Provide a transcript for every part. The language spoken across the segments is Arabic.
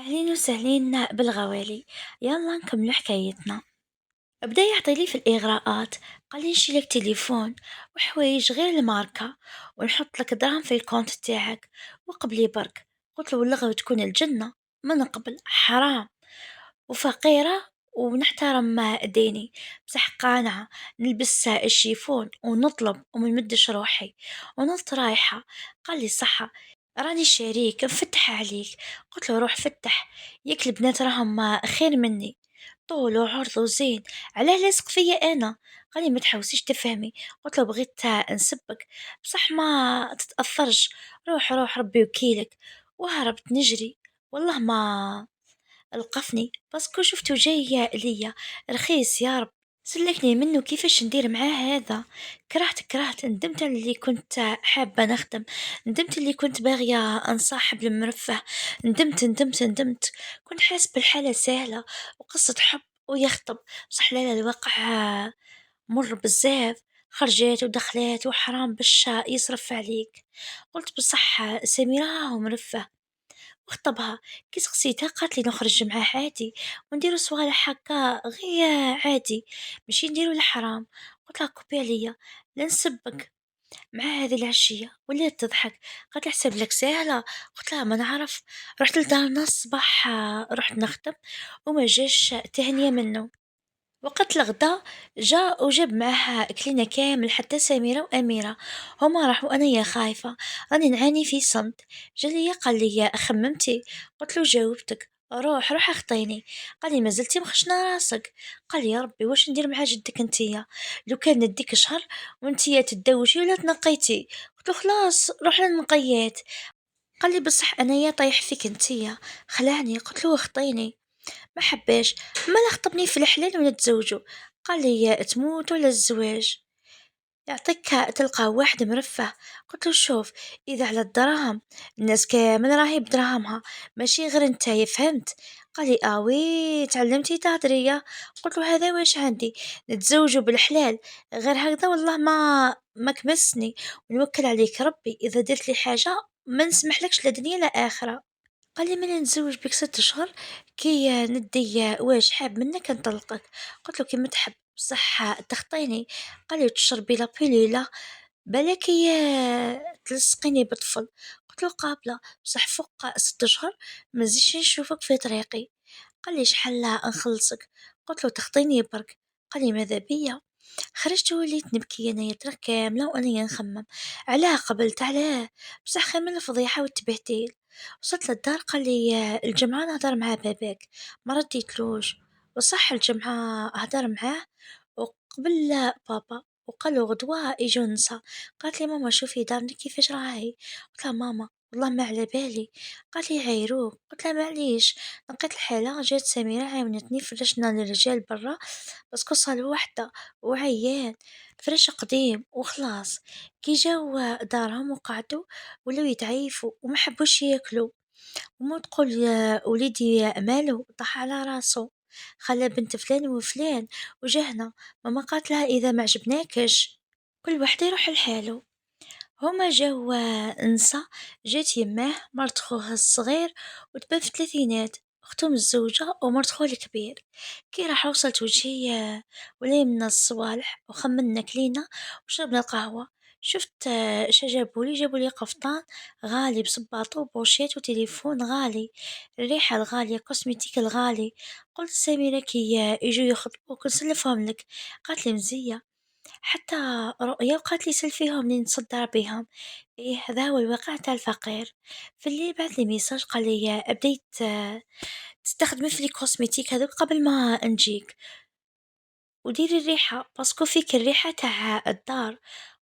أهلين وسهلين بالغوالي. يلا نكملوا حكايتنا. بدا يعطيلي في الإغراءات، قال لي نشيلك تليفون وحوايج غير الماركة ونحط لك دراهم في الكونت تاعك وقبلي برك. قلت له والله تكون الجنة ما نقبل، حرام وفقيرة ونحترم ديني، بصح قانعة نلبس الشيفون ونطلب ومنمدش روحي ونط رايحة. قال لي صحة، راني شريك نفتح عليك. قلت له روح فتح، ياك البنات راهم خير مني، طول وعرض وزين، علاه لاصق فيا انا؟ قال لي ما تحوسيش تفهمي. قلت له بغيت نسبك بصح ما تتأثرش، روح روح ربي وكيلك. وهربت نجري، والله ما القفني باسكو شفتو جاي ليا رخيص يا رب. سلكني منه، كيفاش ندير معاه هذا؟ كرهت ندمت على اللي كنت حابة نخدم، ندمت اللي كنت باغية نصاحب المرفه، ندمت كنت حاسب بالحالة سهلة وقصة حب ويخطب. صح لا الواقع مر بزاف، خرجات ودخلات وحرام باش يصرف عليك. قلت بصح سميرة ومرفه وخطبها. كي سقسيتها قالت لي نخرج معاه عادي ونديرو صوالح هكا غير عادي، ماشي نديرو الحرام. قلت لها كوبي عليا لا نسبك. مع هذه العشية ولات تضحك، قالت لي حسب لك سهلة. قلت لها ما نعرف، رحت لدارنا الصباح رحت نخدم وما جاش تهنية منه. وقت الغدا جا وجاب معاه كلينا كامل حتى سميرة وأميرة. هما راحوا أنا يا خايفة راني نعاني في صمت. جا ليا قال لي خممتي؟ قلت له جاوبتك، روح اخطيني. قال لي ما زلتي مخشنة راسك؟ قال لي يا ربي واش ندير مع جدك انتيا، لو كان نديك شهر وانتيا تدوشي ولا تنقيتي. قلت له خلاص روح للنقيات. قال لي بصح انايا طايح فيك انتيا، خلعني. قلت له اخطيني، ما حباش، مالا خطبني في الحلال ونتزوجوا. قال لي تموت ولا الزواج يعطيك تلقى واحد مرفه. قلت له شوف، اذا على الدراهم الناس كامل راهي بدراهمها، ماشي غير نتايا، فهمت؟ قال لي وي تعلمتي تهدرية. قلت له هذا واش عندي، نتزوجوا بالحلال غير هكذا، والله ما كمسني، ونوكل عليك ربي اذا درت لي حاجه ما نسمحلكش لا دنيا لا اخره. قال لي ماني نتزوج بك 6 أشهر، كي ندي واش حاب منك نطلقك. قلت له كيما تحب بصح تخطيني. قال لي تشربي لا بيليلا بلاكي تلصقيني بطفل. قلت له قابلة بصح فوق 6 أشهر ما نزيدش نشوفك في طريقي. قال لي شحال نخلصك؟ قلت له تخطيني برك. قال لي ماذا بيا؟ خرجت وليت نبكي انايا ترى كاملة وانايا نخمم علاه قبلت علاه، بصح خير من الفضيحة والتبهديل. وصلت للدار قال لي الجمعة نهضر مع باباك، ما رديتلوش. وصح الجمعة هدر معاه وقبل بابا وقالوا غدوة يجو النسا. قالت لي ماما شوفي دارنا كيفاش راهي. قلت لها ماما والله ما على بالي. قالت لي عيروك. قلت لها معليش، لقيت الحالة جات سميرة عاونتني، فرشنا للرجال برا باسكو صالة وحدة وعيان، فرش قديم وخلاص. كي جاو دارهم وقعدوا ولاو يتعيفوا وما حبوش ياكلوا. وما تقول يا وليدي مالو طاح على راسو، خلى بنت فلان وفلان وجهنا. ماما قالت لها اذا ما عجبناكش كل واحد يروح لحاله. هما جاو نسا، جات يماه مرت خوها الصغير وتبان في الثلاثينات، اختهم الزوجة ومرت خوه الكبير. كي راح وصلت وجهي وليمنا الصوالح وخمنا كلينا وشربنا القهوة. شفت شا جابولي قفطان غالي بصباطو وبوشيت وتليفون غالي، الريحة الغالية كوسميتيك الغالي. قلت سميرة كي يجوا يخطبوك نسلفهم لك. قالت لي مزية حتى رؤية، وقالت لي سلفيهم لين نصدر بهم. إيه هذا هو الواقع تاع الفقير. في الليل بعث لي ميساج قال لي بديت تستخدمي في الكوسميتيك هذوك قبل ما نجيك، وديري الريحة باسكو فيك الريحة تاع الدار.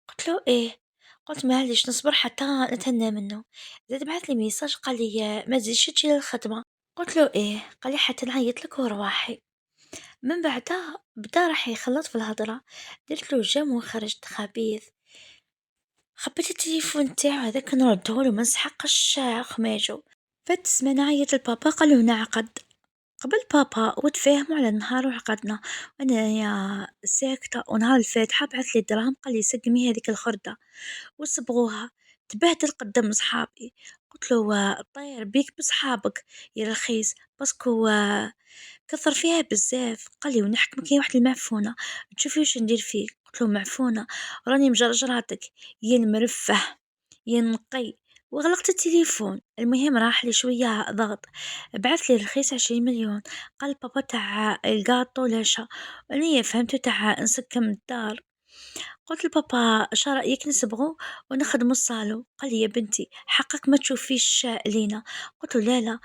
قلت له ايه، قلت معليش نصبر حتى نتهنى منه. زاد بعث لي ميساج قال لي ما تزيدش تجي للخدمة. قلت له ايه، قال لي حتى نعيط لك ورواحي. من بعدها بدا راح يخلط في الهضرة، درت له جام وخرجت خبيث. خبيت التليفون تاعو هذاك نردهولو ما نسحقش خماجو. فات السمانة عيط لبابا قالو نعقد قبل بابا وتفاهموا على النهار وعقدنا. وانا يا ساكتة، ونهار الفاتحة بعث لي دراهم قال لي سقمي هذيك الخردة وصبغوها، تبهدل قدام صحابي. قلتلو طير بيك بصحابك يا رخيص، باسكو كثر فيها بزاف. قالي ونحكمك يا واحد المعفونة، تشوفي واش ندير فيك. قلتلو معفونة راني مجرجراتك يا المرفه يا النقي، وغلقت التليفون. المهم راح لي شوية ضغط، بعث لي رخيص 20 مليون. قال بابا تاع القاطو لاشا، أني فهمته تاع نسكم الدار. قلت لبابا شا رأيك نصبغو ونخدمو الصالون. قال لي يا بنتي حقك ما تشوفيش لينا. قلت له لا لا،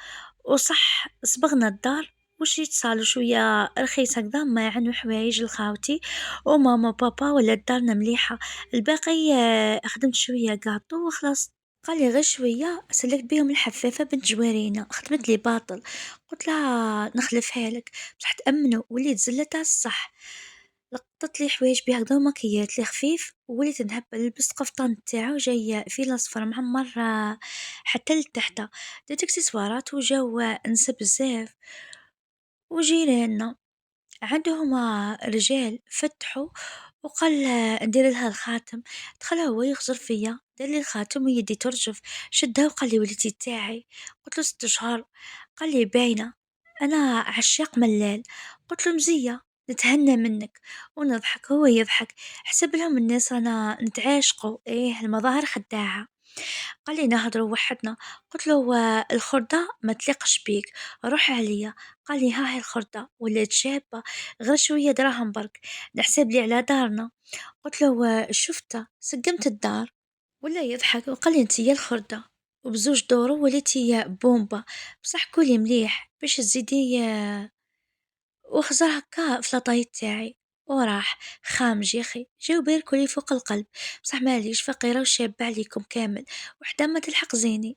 وصح صبغنا الدار وشريت صالو شوية رخيص هكذا ماعن وحوايج لخاوتي وماما وبابا، ولا دارنا مليحة. الباقي خدمت شوية قاطو وخلاص. قال لي غير شوية سلكت بيهم الحفافة بنت جوارينا، خدمت لي باطل. قلت لها نخلفها لك بصح تأمنوا وليت زلة تاع الصح. لقطت لي حوايج بيه هكذا وماكيات لي خفيف، ووليت نهبل لبست قفطان تاعو جاي فيه الاصفر معمر حتى لتحت. درت اكسسوارات وجاو انسى بزاف. وجيراننا عندهم رجال فتحوا وقال ندير لها الخاتم. دخل هو يخزر فيا دار لي الخاتم ويدي ترجف، شدها وقال لي وليتي تاعي. قلت له 6 شهور. قال لي باينه انا عشاق ملال. قلت له مزيه نتهنى منك ونضحك هو يضحك، حسب لهم الناس رانا نتعاشقوا. ايه المظاهر خداعه. قال لي نهضروا وحدنا. قلت له الخردة ما تليقش بيك، روح عليا. قال لي ها هي الخردة ولات شابة، غير شوية دراهم برك نحسب لي على دارنا. قلت له شفته سقمت الدار. ولا يضحك وقال لي انتي يا الخردة وبزوج دورو وليتي يا بومبا. بصح كولي مليح باش تزيدي وخزر هكا في لاطاي تاعي. وراح خامج يا اخي جاو بيركولي فوق القلب. بصح ماليش فقيرة وشابة عليكم كامل، وحده ما تلحق زيني.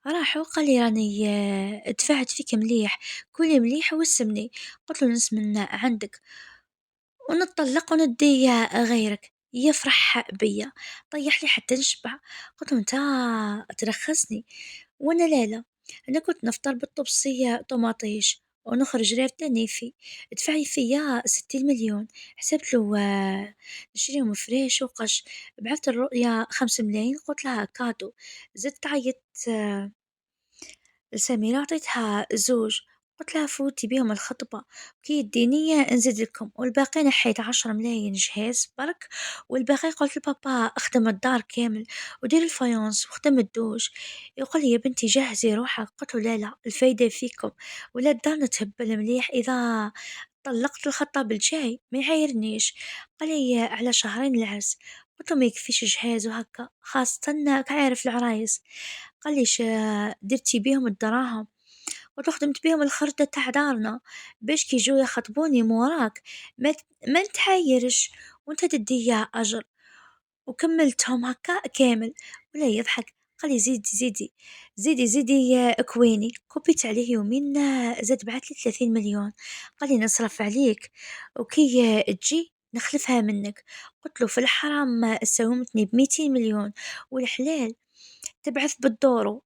راح وقال لي راني دفعت فيك مليح، كولي مليح وسمني. قلت له نسمن عندك ونتطلق وندي غيرك يفرح بيا، طيح لي حتى نشبع. قلت له انت ترخصني وانا لا. انا كنت نفطر بالطبسية طماطيش ونخرج ريفتا نيفي، دفعي فيا 60 مليون. حسبت له نشريهم فريش وقش. بعثت الرؤيا 5 ملايين قلت لها كادو. زدت عيطت لسميرة عطيتها زوج، قلت لها فوتي بيهم الخطبة كي يديني نزيد لكم، والباقي نحيت 10 ملايين جهاز برك. والباقي قلت لبابا اخدم الدار كامل ودير الفايونس واخدم الدوش. يقول لي يا بنتي جهزي روحك. قلت له لا لا الفايدة فيكم، ولا الدار نتهبل مليح إذا طلقت الخطاب الجاي ما يعايرنيش. قال لي على شهرين العرس. قلت له ما يكفيش جهاز وهكا خاصة كعارف العرايس. قال لي درتي بيهم الدراهم. قلت له خدمت بيهم الخردة تاع دارنا باش كي يجوا يخطبوني موراك ما نتحايرش وانت تدي اجر. وكملتهم هكا كامل. ولا يضحك قال لي زيدي زيدي زيدي زيدي يا كويني. كوبيت عليه يومين زاد بعت لي 30 مليون. قال لي نصرف عليك وكي تجي نخلفها منك. قلت له في الحرام ساومتني ب200 مليون، والحلال تبعث بالدورو.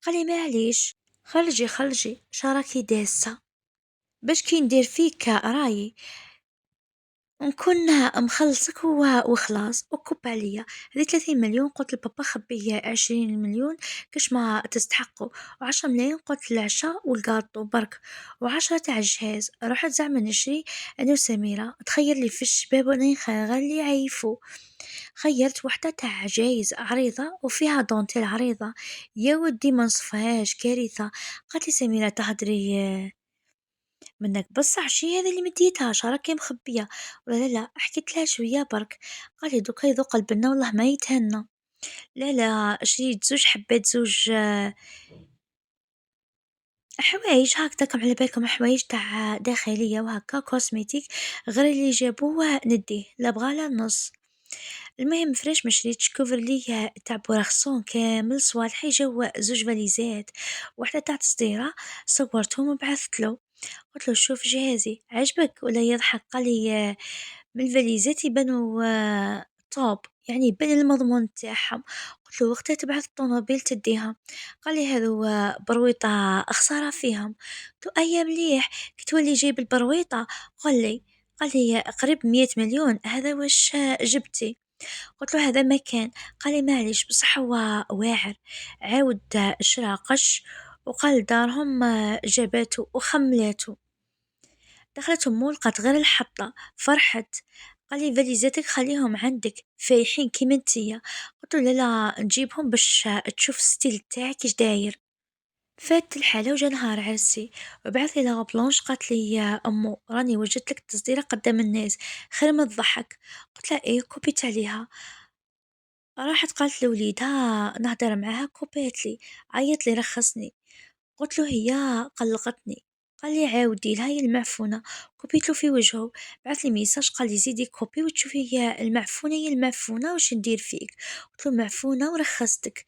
قال لي معليش خرجي خرجي شراكي داسة باش كي ندير فيك رايي نكون مخلصك وخلاص وكب عليا. هذي 30 مليون قلت لبابا خبيه 20 مليون كاش ما تستحقوا، و10 ملايين قلت العشاء والقاطو برك، و10 تاع الجهاز. رحت زعما نشري انا وسميرة. تخير لي في الشباب وانا خير لي عيفو. خيرت وحدة تاع جايز عريضة وفيها دونتيل عريضة. يا ودي ما نصفهاش كارثة. قالت لي سميرة تهدري منك بصح شي هذا اللي مديتهاش راكي مخبية. ولا لا لا حكيت لها شوية برك. قال لي دوكا يذوق البنة والله ما يتهنى. لا لا شريت زوج حبات زوج حوايج هكذاكم على بالكم حوايج تاع داخلية وهكا كوسميتيك، غير اللي جابوه نديه لا بغى لا نص. المهم فريش ما شريتش كوفرلي تاع بوراخسون كامل صوالحي جوا زوج فاليزات، واحدة تاع تصديرة صورتهم وبعثت له. قلت له شوف جهازي عجبك ولا يضحك. قال لي من الفاليزات يبانوا توب يعني يبان المضمون تاعهم. قلت له وقتها تبعث الطوموبيل تديها. قال لي هذو برويطة خسارة فيهم. قلت له أيا مليح كي تولي جايب البرويطة قل لي. قال لي قريب 100 مليون هذا واش جبتي. قلت له هذا ما كان. قال لي معليش بصح هو واعر. عاود شرا قش وقال دارهم جاباتو وخملاتو. دخلت أمه لقات غير الحطة، فرحت. قال لي فاليزاتك خليهم عندك فايحين كيما نتيا. قلت له لا لا نجيبهم باش تشوف الستيل تاعك اش داير. فات الحالة وجا نهار عرسي وبعث لي لا بلونش قالت لي يا أمو راني وجدت لك التصديرة قدام الناس خير ما تضحك. قلت لها ايه كوبيت عليها. راحت قالت لوليدها نهدر معاها كوبيت لي. عيط لي رخصني. قلت له هي قلقتني. قال لي عاودي لها هي المعفونة. كوبيت له في وجهه. بعث لي ميساج قال لي زيدي كوبي وتشوفي هي المعفونة هي المعفونة واش ندير فيك. قلت له معفونة ورخصتك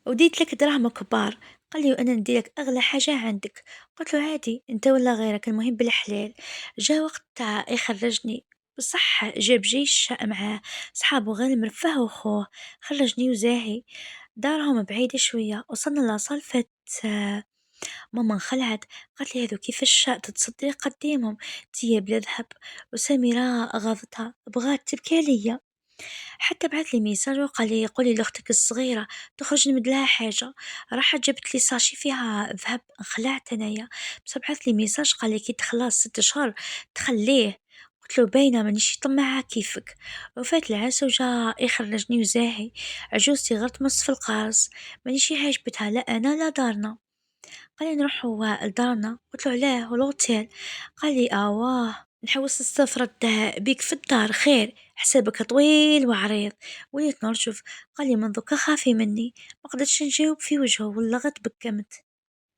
وديت لك دراهم كبار. قال لي وانا نديلك اغلى حاجة عندك. قلت له عادي انت ولا غيرك المهم بالحلال. جا وقت يخرجني بصح جاب جيش معاه صحابه غير مرفه وخوه. خرجني وزاهي. دارهم بعيدة شوية وصلنا لاصال فات ماما انخلعت. قالت لي هذو كيفاش تتصدي قديمهم تيا بلا ذهب. وسميرة غاضتها بغات تبكي عليا. حتى بعث لي ميساج وقال لي قولي لاختك الصغيرة تخرج نمد لها حاجة. راحت جابت لي ساشي فيها ذهب انخلعت انايا. بس بعث لي ميساج قال لي كي تخلص 6 شهور تخليه. قلت له باينة مانيش طماعة كيفك. وفات العرس وجا يخرجني وزاهي. عجوزتي غير تمص في القارص مانيش عاجبتها لا انا لا دارنا. قال لي نروحوا لدارنا. قلت له علاه والأوتيل. قال لي آواه نحوس نستفرد بيك في الدار خير حسابك طويل وعريض. وليت نرجف. قال لي من ذوك خافي مني. ما قدرتش نجاوب في وجهه ولا غير تبكمت.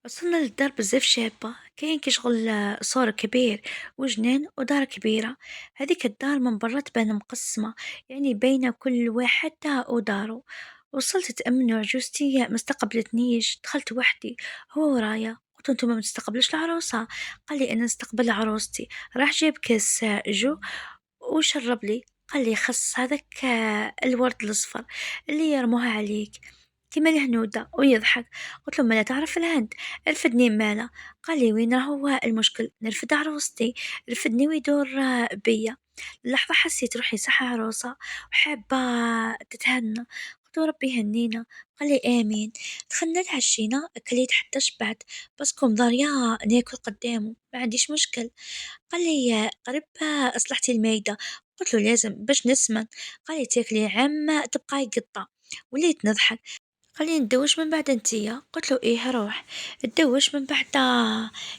وصلنا للدار بزاف شابة كاين كي شغل صور كبير وجنان ودار كبيرة. هذيك الدار من برا تبان مقسمة يعني بين كل واحد ودارو. وصلت تأمن وعجوزتي ما استقبلتنيش دخلت وحدي. هو ورايا قلت انتم ما تستقبلش العروسة. قال لي انا نستقبل عروستي. راح جاب كاس جو وشرب لي. قال لي خص هذاك الورد الأصفر اللي يرموها عليك كيما الهنودة ويضحك. قلت له ما لا تعرف الهند رفدني مالا. قال لي وين راهو المشكل نرفد عروستي. رفدني ويدور بيا. لحظة حسيت روحي صح عروسة وحابة تتهنى. قلت له ربي يهنينا. قال لي آمين. دخلنا تعشينا كليت حتى شبعت بس ضاريا ناكل قدامه ما عنديش مشكل. قال لي قرب أصلحتي المايدة. قلت له لازم باش نسمن. قال لي تاكلي عم تبقاي قطة. وليت نضحك. قال لي ندوش من بعد انتيا. قلت له ايه روح ندوش من بعد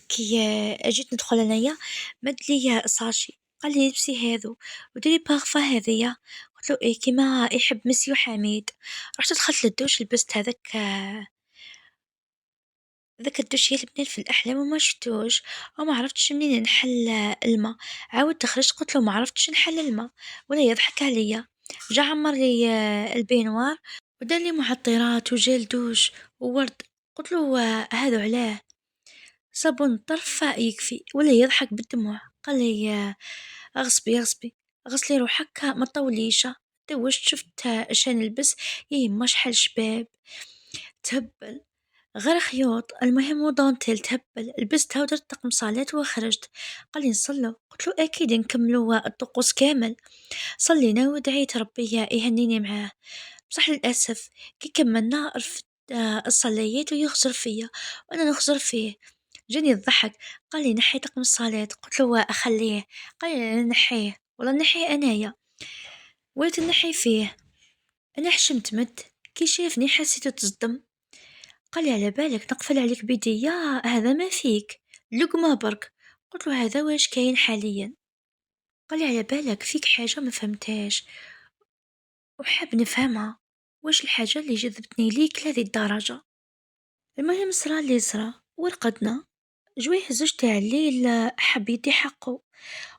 كي جيت ندخل انايا مد لي ساشي. قال لي لبسي هذو وديري بارفا هذيا. قلت له ايه كيما يحب مسيو حميد. رحت دخلت للدوش لبست هذاك ذاك الدوش يلبنان في الأحلام وما شفتوش وما عرفتش منين نحل الماء. عاودت خرجت قلت له ما عرفتش نحل الماء ولا يضحك عليا. جا عمر لي البينوار ودار لي معطرات وجيل دوش وورد. قلت له هذا علاه صابون طرف يكفي ولا يضحك بالدموع. قال لي اغصبي غسلي روحك ما تطوليش. دوشت شفت اش نلبس يا يما شحال شباب تهبل غير خيوط المهم ودانتيل تهبل. لبستها ودرت طقم صالات وخرجت. قال لي نصلو. قلت له اكيد نكملوا الطقوس كامل. صلينا ودعيت ربي يهنيني معاه. بصح للاسف كي كملنا رفد الصليات ويخزر فيا وانا نخزر فيه. جاني الضحك. قال لي نحي طقم الصلاة. قلت له اخليه. قال لي لا نحيه ولا نحيه انايا. وليت نحي فيه. انا حشمت مد كي شافني حسيته تصدم. قال لي على بالك نقفل عليك بيديا هذا ما فيك لقمة برك. قلت له هذا واش كاين حاليا. قال لي على بالك فيك حاجة ما فهمتهاش وحاب نفهمها. واش الحاجة اللي جذبتني ليك لهذه الدرجة. المهم صرا اللي صرا ورقدنا. جويه زوج تاع الليل حب يدي حقه.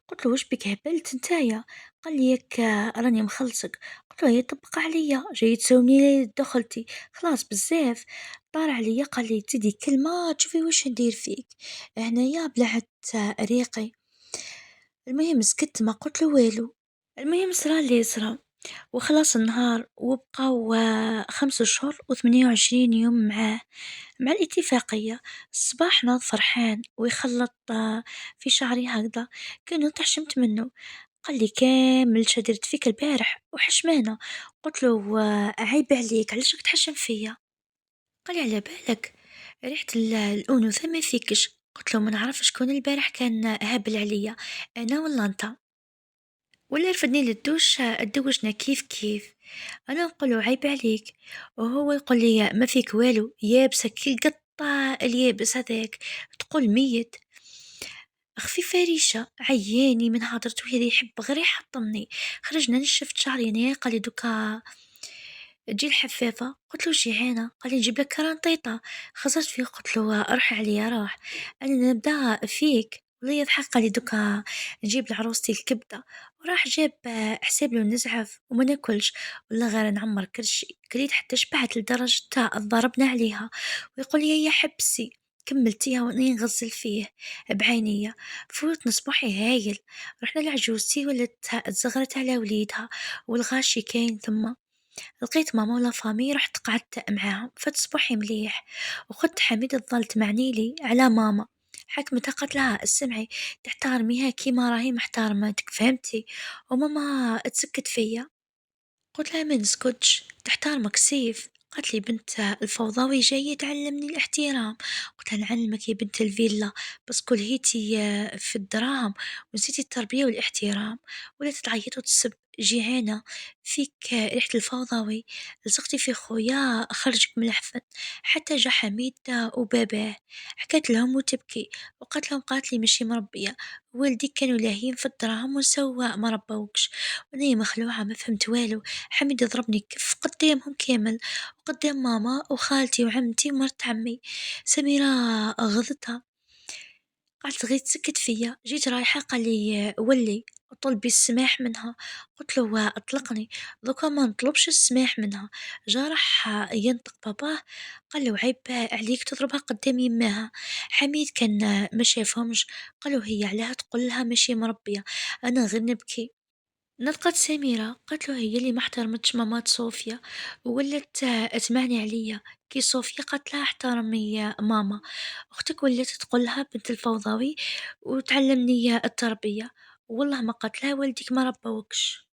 قلت له واش بك هبلت نتايا. قال لي ياك راني مخلصك. قلت له هي طبق عليا جاي تساومني ليلة دخلتي خلاص بزاف. طار عليا قال لي تدي كلمة تشوفي واش ندير فيك هنايا بلعت ريقي. المهم سكت ما قلت له والو. المهم صرا اللي صرا وخلاص النهار وبقاو 5 شهور و28 يوم معاه مع الاتفاقية. الصباح ناض فرحان ويخلط في شعري هكذا كأنه تحشمت منه. قال لي كامل شدرت فيك البارح وحشمانة. قلت له عيب عليك علاش راك تحشم فيا؟ قال لي على بالك ريحة الأنوثة ما فيكش. قلت له ما نعرف شكون البارح كان هابل عليا، أنا ولا أنت؟ ولا رفدني للدوش اتدوجنا كيف كيف. أنا نقول له عيب عليك، وهو يقول لي ما فيك والو يابسة كي القطة اليابس هذاك، تقول ميت. خفيفة ريشة عياني من هضرته هذا يحب غير يحطمني. خرجنا نشفت شعري أنا قال لي دوكا تجي الحفافة. قلت له جيعانة. قال لي نجيب لك كرنطيطة. خزرت فيه قلت له روح عليا روح، أنا نبدا فيك. والله يضحك قال لي دوكا نجيب لعروستي الكبدة. وراح جاب حساب له نزعف وما ناكلش، والله غير نعمر كرشي كليت حتى شبعت لدرجة ضربنا عليها. ويقول لي يا حبسي كملتيها واني نغزل فيه بعينيا. فوت صباحي هايل. رحنا لعجوزتي ولات تزغرت على وليدها والغاشي كاين ثم. لقيت ماما ولا فامي رحت قعدت معاهم فتصبحي مليح. وخدت حميد ظلت معنيلي على ماما. حكمتها قالت لها اسمعي تحترميها كيما راهي محترمتك فهمتي. وماما تسكت فيا. قلت لها ما نسكتش تحترمك سيف. قالت لي بنت الفوضوي جاية تعلمني الاحترام. قلت لها نعلمك يا بنت الفيلا بس كل هيتي في الدراهم ونسيتي التربية والاحترام. ولا تتعيط وتسب جيعانة فيك ريحة الفوضوي. لصقتي في خويا خرجك من الحفن. حتى جا حميد وباباه حكت لهم وتبكي. وقالت لهم قالت لي ماشي مربية، والدي كانوا لاهين في الدراهم وسوا ما ربوكش. وانا مخلوعة ما فهمت والو. حميد يضربني كف قدامهم كامل وقدام ماما وخالتي وعمتي ومرت عمي. سميرة غضتها قعدت غير تسكت فيا. جيت رايحة قال لي ولي طلبي السماح منها. قلت له اطلقني دوكا ما نطلبش السماح منها. جا راح ينطق باباه قال له عيب عليك تضربها قدام يماها. حميد كان ما شافهمش. قالوا هي عليها تقول لها ماشي مربية. انا غير نبكي. نلقت سميرة قالت له هي اللي ما احترمتش مامات صوفيا ولات تمعني عليا. كي صوفيا قالت لها احترمي يا ماما. اختك ولات تقول لها بنت الفوضوي وتعلمني التربية. والله ما قالت لها والديك ما ربوكش.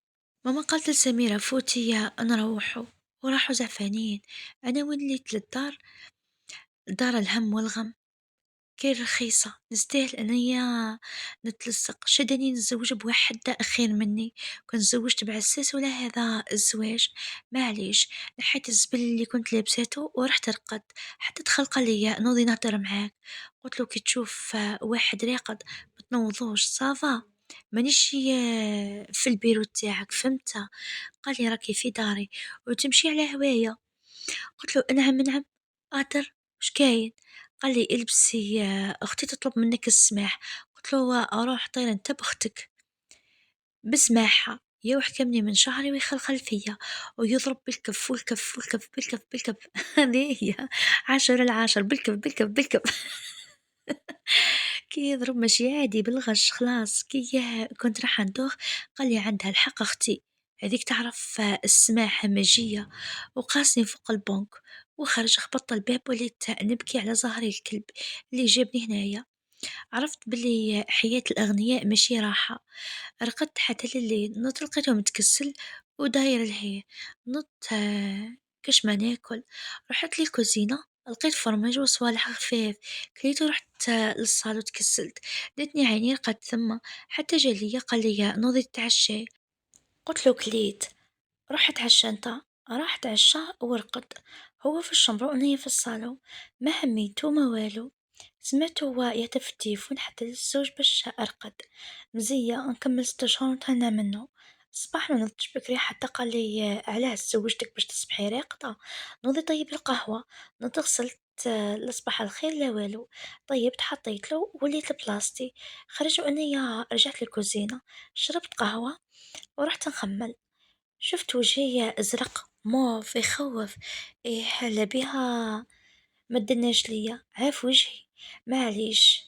ماما قالت لسميرة فوتي يا نروحو. وراحوا زعفانين. انا وليت للدار دار الهم والغم. كان رخيصة نستاهل أنيا نتلصق. شدني نتزوج بواحد خير مني. كنت تزوجت بعساس ولا هذا الزواج. معليش نحيت الزبل اللي كنت لابساته ورحت رقد. حتى دخل قال لي نوضي نهضر معاك. قلت له كي تشوف واحد راقد ما تنوضوش صافا مانيش في البيرو تاعك فهمت. قال لي راكي في داري وتمشي على هوايا. قلت له نعم نعم أقدر. وش كاين؟ قال لي البسي أختي تطلب منك السماح. قلت له أروح طير أنت بأختك بسماحة. يا وحكمني من شعري ويخلخل فيا ويضرب بالكف والكف والكف بالكف بالكف هذه هي 10 على 10 بالكف بالكف بالكف. كي يضرب ماشي عادي بالغش خلاص. كي كنت راح ندوخ قال لي عندها الحق أختي هذيك تعرف السماحة مجية. وقاسني فوق البنك وخرج خبط الباب وليت نبكي على ظهري الكلب اللي جابني هنايا. عرفت بلي حياة الأغنياء ماشي راحة. رقدت حتى لليل نط لقيته متكسل وداير الهي. نط كاش ما ناكل. رحت للكوزينة لقيت فرماج وصوالح خفاف كليت ورحت للصالة وتكسلت. دتني عيني رقدت ثم حتى جا ليا قال لي نوضي تتعشى. قلت له كليت روح اتعشى انت. راح اتعشى ورقد هو في الشمبر وأنا في الصالون. ما هميتو ما والو. سمعته هو يهتف في التليفون حتى للزوج باش أرقد. مزية نكمل 6 شهور ونتهنى منه. الصباح ما نضتش بكري حتى قال لي علاه تزوجتك باش تصبحي راقدة. نوضي طيب القهوة. نوض غسلت لصباح الخير لا والو. طيبت حطيت له وليت لبلاصتي. خرج وأني رجعت للكوزينة شربت قهوة ورحت نخمل. شفت وجهي أزرق موف يخوف. إيه هلا بها مدناش ليا عاف وجهي. معليش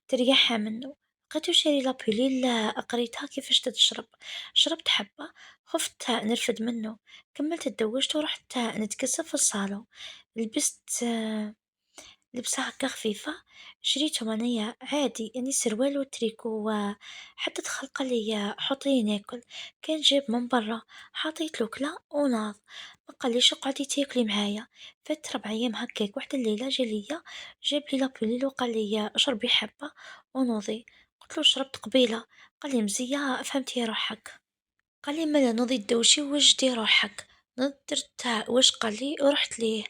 تريحها منه. لقيتو شاري لابيليل قريتها كيفاش تتشرب. شربت حبة خفت نرفد منه. كملت اتدوشت ورحت نتكسف في الصالون. لبست لبسها هكا خفيفة، شريتهم أنايا عادي يعني سروال وتريكو وحتى دخل قالي حطيه ناكل، كان جاب من برا حطيتلو كلا وناض، مقاليش اقعدي تاكلي معايا، فات 4 أيام هكاك وحدة الليلة جا ليا جابلي لابوليل وقالي اشربي حبة ونوضي، قلتلو شربت قبيلة، قالي مزية فهمتي روحك، قالي مالا نوضي تدوشي وجدي روحك، نضت درت واش قالي ورحت ليه،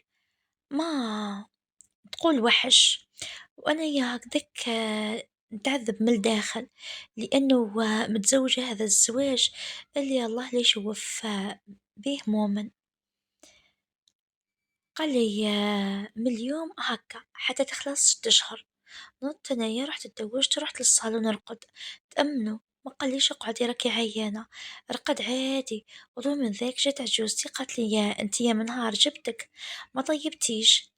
ما تقول وحش. وأنايا هكداك نتعذب من الداخل لأنه متزوجة هذا الزواج اللي الله لا يشوف بيه مؤمن، قال لي من اليوم هكا حتى تخلص 6 أشهر، نضت أنايا رحت اتزوجت ورحت للصالون نرقد، تأمنوا ما قاليش اقعدي راكي عيانة، رقد عادي، وضو من ذاك جات عجوزتي قالت لي يا انتي يا من نهار جبتك ما طيبتيش،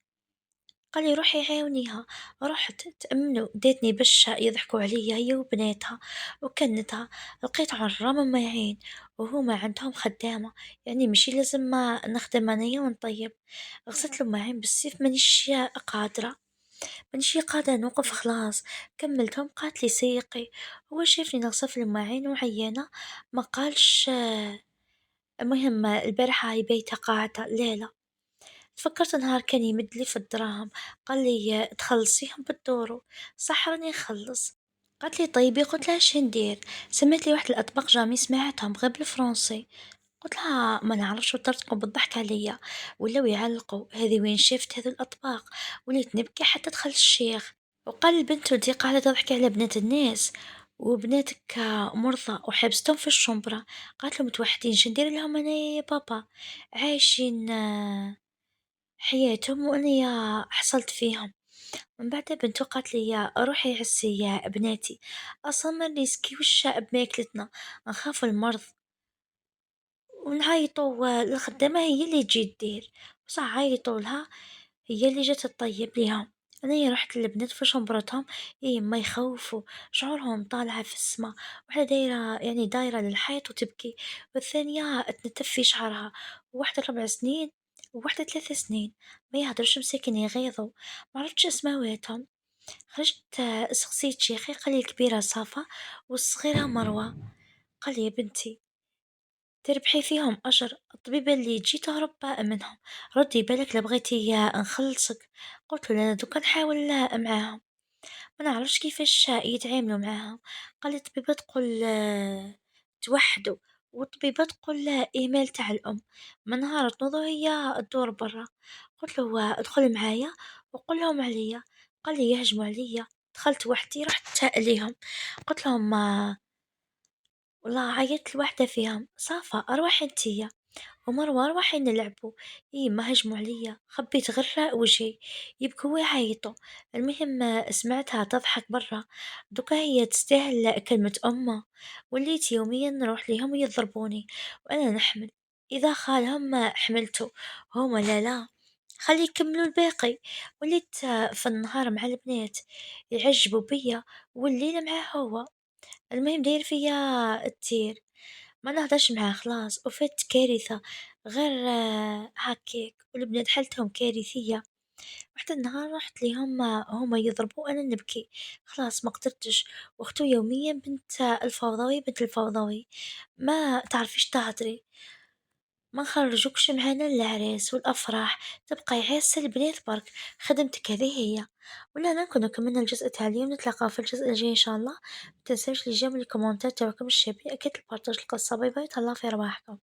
قال لي روحي عاونيها، رحت تأمنوا داتني بشة يضحكوا عليا هي وبناتها وكنتها، لقيت عرة من معين وهما عندهم خدامة، يعني مشي لازم ما نخدم أنايا ونطيب، غسلت المواعين بالسيف مانيش قادرة، مانيش قادرة نوقف خلاص، كملتهم قالت لي سيقي، هو شافني نغسل في المواعين وعيانة ما قالش المهم البارحة هاي بيتها قاعدة لا لا، فكرت نهار كان يمدلي في الدراهم قال لي تخلصيهم بالدورو، صح راني نخلص، قالت لي طيبي قلت لها اش ندير، سميت لي واحد الأطباق جامي سمعتهم غير بالفرنسي، قلت لها ما نعرفش وترتقوا بالضحك عليا ولاو يعلقوا هذه وين شفت هذو الأطباق، وليت نبكي حتى دخل الشيخ، وقال البنت ودي قاعدة تضحكي على بنات الناس وبناتك مرضى وحبستهم في الشمبرة، قالت له متوحدين شندير لهم أنا يا بابا عايشين حياتهم وأني حصلت فيهم، من بعدها بنته قالت لي يا روحي عسي يا بناتي أصلا ما نسكي وش بماكلتنا نخاف المرض ونعيطوا للخدامة هي اللي تجي تدير، بصح عيطوا لها هي اللي جات تطيب ليهم، أنا رحت للبنات في شنبرتهم إيه ما يخوفوا شعورهم طالعة في السما، واحدة دايرة يعني دايرة للحيط وتبكي، والثانية تنتف في شعرها، وواحدة 4 سنين وواحدة 3 سنين ما يهدرش مساكن يغيظوا، معرفتش اسماواتهم، خرجت سقسيت شيخي قالي الكبيرة صافا والصغيرة مروة، قال لي يا بنتي تربحي فيهم أجر، الطبيبة اللي تجي تهرب منهم، ردي بالك لبغيتي نخلصك، قلت له أنا دوكا نحاول معاهم، ما نعرفش كيفاش يتعاملوا معاها، قال الطبيبة تقول توحدوا، والطبيبة تقول إهمال تاع الأم، من نهار تنوضو هي تدور برا، قلت له ادخل معايا وقول لهم عليا، قال لي يهجموا عليا، دخلت وحدي رحت ليهم، قلت لهم والله عيطت لوحدة فيهم صافا أروحي انتيا ومروة أروحي نلعبوا، إيه ما هجموا عليا خبيت غير وجهي يبكوا ويعيطوا، المهم سمعتها تضحك برا، دوكا هي تستاهل كلمة أمه، وليت يوميا نروح ليهم ويضربوني وأنا نحمل، إذا خالهم حملته هما لا لا خلي يكملوا الباقي، وليت في النهار مع البنات يعجبوا بيا والليل معاه هو، المهم داير فيا التير، ما نهدرش معاه خلاص وفات كارثة غير هكاك والبنات حالتهم كارثية، واحدة النهار رحت ليهم هما يضربوا وأنا نبكي، خلاص ما قدرتش، واختو يوميا بنت الفوضوي بنت الفوضوي، ما تعرفيش تهدري، ما نخرجوكش معانا للعراس والأفراح، تبقى عاسة البنات برك، خدمتك هذه هي، ولا نكون كملنا الجزء تاع اليوم نتلاقاو في الجزء الجاي إن شاء الله، متنساوش لي جيم الكومنتات تاعكم الشابين أكيد البارطاج القصة، باي باي تهلاو في رواحكم.